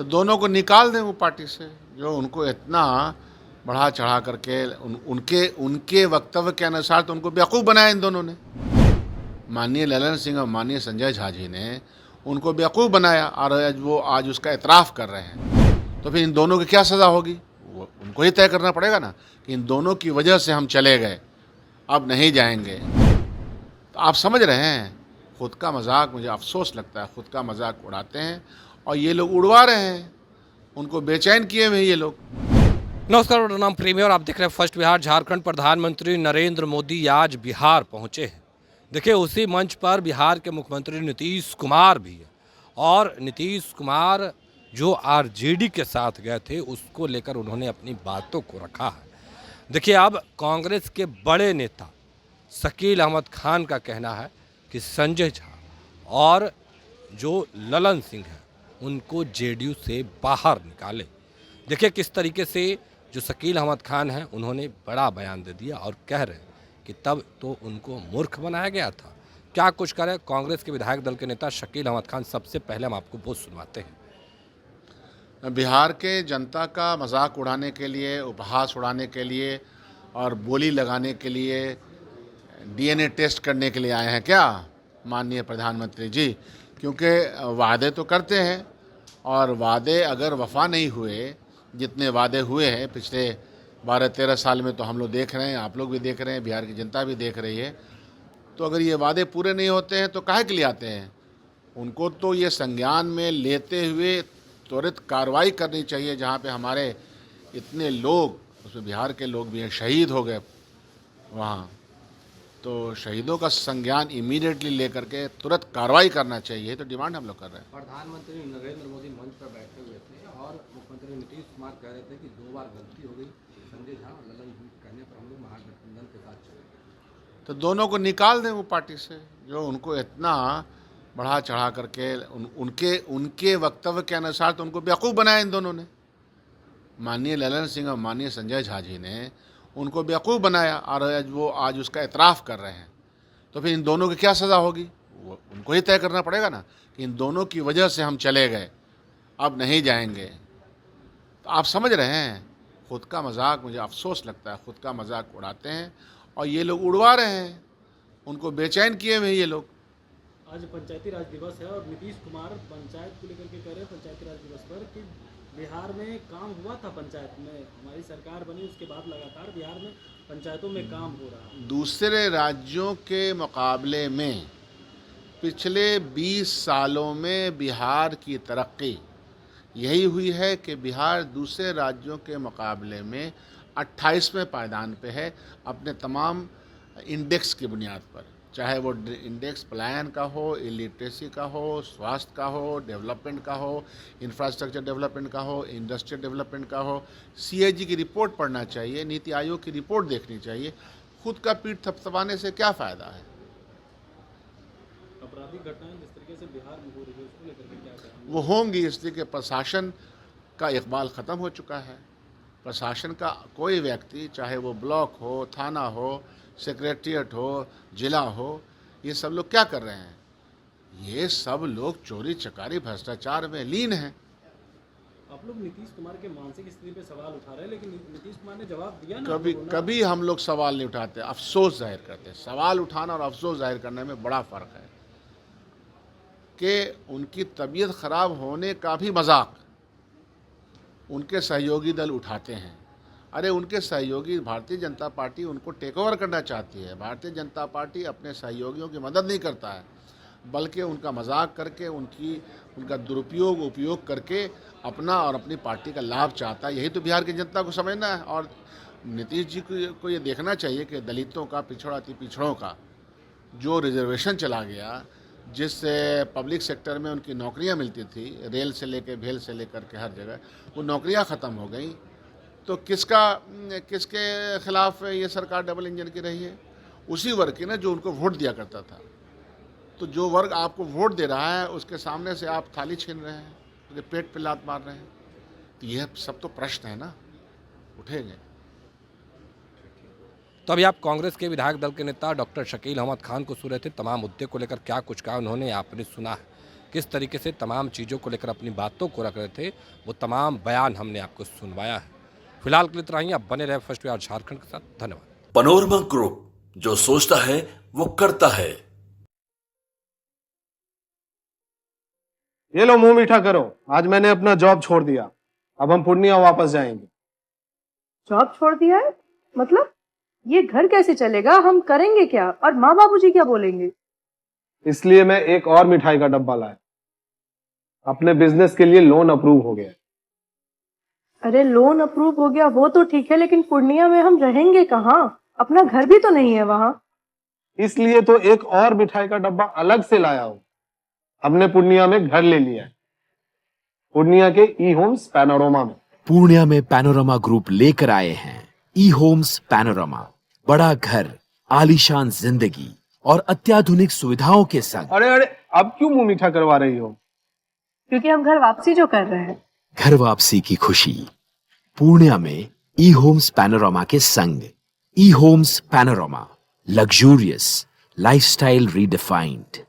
तो दोनों को निकाल दें वो पार्टी से, जो उनको इतना बढ़ा चढ़ा करके उनके उनके वक्तव्य के अनुसार तो उनको बेवकूफ़ बनाया इन दोनों ने। माननीय ललन सिंह और माननीय संजय झा जी ने उनको बेवकूफ़ बनाया और आज उसका एतराफ़ कर रहे हैं। तो फिर इन दोनों की क्या सज़ा होगी, वो उनको ही तय करना पड़ेगा ना कि इन दोनों की वजह से हम चले गए, अब नहीं जाएंगे। तो आप समझ रहे हैं, खुद का मजाक, मुझे अफसोस लगता है, खुद का मजाक उड़ाते हैं और ये लोग उड़वा रहे हैं, उनको बेचैन किए हुए हैं ये लोग। नमस्कार, मेरा नाम प्रेमी और आप देख रहे हैं फर्स्ट बिहार। झारखंड प्रधानमंत्री नरेंद्र मोदी आज बिहार पहुंचे हैं। देखिए, उसी मंच पर बिहार के मुख्यमंत्री नीतीश कुमार भी है और नीतीश कुमार जो आरजेडी के साथ गए थे उसको लेकर उन्होंने अपनी बातों को रखा है। देखिए, अब कांग्रेस के बड़े नेता शकील अहमद खान का कहना है कि संजय झा और जो ललन सिंह हैं उनको जेडीयू से बाहर निकाले। देखिए किस तरीके से जो शकील अहमद खान हैं उन्होंने बड़ा बयान दे दिया और कह रहे हैं कि तब तो उनको मूर्ख बनाया गया था। क्या कुछ करें कांग्रेस के विधायक दल के नेता शकील अहमद खान, सबसे पहले हम आपको वो सुनवाते हैं। बिहार के जनता का मजाक उड़ाने के लिए, उपहास उड़ाने के लिए और बोली लगाने के लिए, डीएनए टेस्ट करने के लिए आए हैं क्या माननीय प्रधानमंत्री जी? क्योंकि वादे तो करते हैं और वादे अगर वफा नहीं हुए, जितने वादे हुए हैं पिछले 12-13 साल में, तो हम लोग देख रहे हैं, आप लोग भी देख रहे हैं, बिहार की जनता भी देख रही है। तो अगर ये वादे पूरे नहीं होते हैं तो काहे के लिए आते हैं? उनको तो ये संज्ञान में लेते हुए त्वरित कार्रवाई करनी चाहिए। जहाँ पे हमारे इतने लोग, उसमें बिहार के लोग भी हैं, शहीद हो गए वहाँ, तो शहीदों का संज्ञान इमीडिएटली लेकर के तुरंत कार्रवाई करना चाहिए। तो डिमांड हम लोग कर रहे हैं। प्रधानमंत्री नरेंद्र मोदी मंच पर बैठे हुए थे और मुख्यमंत्री नीतीश कुमार कह रहे थे कि 2 बार गलती हो गई, संजय झा और ललन सिंह कहने पर हम लोग महागठबंधन के साथ चले। तो दोनों को निकाल दें वो पार्टी से, जो उनको इतना बढ़ा चढ़ा करके उनके उनके वक्तव्य के अनुसार तो उनको बेवकूफ़ बनाया इन दोनों ने। माननीय ललन सिंह और माननीय संजय झा जी ने उनको बेवकूफ़ बनाया और आज उसका एतराफ़ कर रहे हैं। तो फिर इन दोनों की क्या सज़ा होगी, वो उनको ही तय करना पड़ेगा ना कि इन दोनों की वजह से हम चले गए, अब नहीं जाएंगे। तो आप समझ रहे हैं, खुद का मजाक, मुझे अफसोस लगता है, खुद का मजाक उड़ाते हैं और ये लोग उड़वा रहे हैं, उनको बेचैन किए हुए हैं ये लोग। आज पंचायती राज दिवस है और नीतीश कुमार पंचायत को लेकर के कह रहे हैं पंचायती राज दिवस पर कि बिहार में काम हुआ था, पंचायत में हमारी सरकार बनी उसके बाद लगातार बिहार में पंचायतों में काम हो रहा है। दूसरे राज्यों के मुकाबले में पिछले 20 सालों में बिहार की तरक्की यही हुई है कि बिहार दूसरे राज्यों के मुकाबले में 28वें पायदान पे है अपने तमाम इंडेक्स की बुनियाद पर, चाहे वो इंडेक्स पलायन का हो, इलिटरेसी का हो, स्वास्थ्य का हो, डेवलपमेंट का हो, इंफ्रास्ट्रक्चर डेवलपमेंट का हो, इंडस्ट्रियल डेवलपमेंट का हो। सीएजी की रिपोर्ट पढ़ना चाहिए, नीति आयोग की रिपोर्ट देखनी चाहिए। खुद का पीठ थपथपाने से क्या फ़ायदा है? आपराधिक घटनाएं जिस तरीके से बिहार में हो रही है उसको लेकर के क्या करेंगे? वो होंगी, इसलिए कि प्रशासन का इकबाल ख़त्म हो चुका है। प्रशासन का कोई व्यक्ति, चाहे वो ब्लॉक हो, थाना हो, सेक्रेटरिएट हो, जिला हो, ये सब लोग क्या कर रहे हैं? ये सब लोग चोरी चकारी भ्रष्टाचार में लीन हैं। आप लोग नीतीश कुमार के मानसिक स्थिति पे सवाल उठा रहे हैं, लेकिन नीतीश कुमार ने जवाब दिया ना। कभी हम लोग सवाल नहीं उठाते, अफसोस जाहिर करते हैं। सवाल उठाना और अफसोस जाहिर करने में बड़ा फ़र्क है कि उनकी तबीयत ख़राब होने का भी मजाक उनके सहयोगी दल उठाते हैं। अरे उनके सहयोगी, भारतीय जनता पार्टी उनको टेक ओवर करना चाहती है। भारतीय जनता पार्टी अपने सहयोगियों की मदद नहीं करता है, बल्कि उनका मजाक करके, उनका दुरुपयोग उपयोग करके अपना और अपनी पार्टी का लाभ चाहता है। यही तो बिहार की जनता को समझना है। और नीतीश जी को ये देखना चाहिए कि दलितों का, पिछड़ा अति पिछड़ों का जो रिजर्वेशन चला गया, जिससे पब्लिक सेक्टर में उनकी नौकरियां मिलती थी, रेल से लेकर भेल से लेकर के हर जगह, वो नौकरियां ख़त्म हो गई। तो किसके खिलाफ ये सरकार डबल इंजन की रही है? उसी वर्ग की ना, जो उनको वोट दिया करता था। तो जो वर्ग आपको वोट दे रहा है उसके सामने से आप थाली छीन रहे हैं, उसके पेट पे लात मार रहे हैं। तो यह सब तो प्रश्न है ना, उठेंगे। तो अभी आप कांग्रेस के विधायक दल के नेता डॉक्टर शकील अहमद खान को सुन रहे थे। तमाम मुद्दे को लेकर क्या कुछ कहा उन्होंने आपने सुना है। किस तरीके से तमाम चीज़ों को लेकर अपनी बातों को रख रहे थे, वो तमाम बयान हमने आपको सुनवाया है। फिलहाल के लिए इतना ही। आप बने रहे फर्स्ट बिहार झारखंड के साथ। धन्यवाद। पैनोरमा ग्रुप, जो सोचता है वो करता है। ये लो मुंह मीठा करो, आज मैंने अपना जॉब छोड़ दिया, अब हम पूर्णिया वापस जाएंगे। जॉब छोड़ दिया है? मतलब ये घर कैसे चलेगा? हम करेंगे क्या? और माँ बाबूजी क्या बोलेंगे? इसलिए मैं एक और मिठाई का डब्बा लाया। अपने बिजनेस के लिए लोन अप्रूव हो गया। अरे लोन अप्रूव हो गया वो तो ठीक है, लेकिन पूर्णिया में हम रहेंगे कहाँ? अपना घर भी तो नहीं है वहाँ। इसलिए तो एक और मिठाई का डब्बा अलग से लाया हूँ। हमने पूर्णिया में घर ले लिया है, पूर्णिया के ई होम्स पैनोरमा में। पूर्णिया में पैनोरमा ग्रुप लेकर आए हैं ई होम्स पैनोरमा। बड़ा घर, आलीशान जिंदगी और अत्याधुनिक सुविधाओं के संग। अरे अरे, अब क्यों मुंह मीठा करवा रही हो? क्योंकि हम घर वापसी जो कर रहे हैं। घर वापसी की खुशी पूर्णिया में ई होम्स पैनोरमा के संग। ई homes panorama, luxurious lifestyle redefined.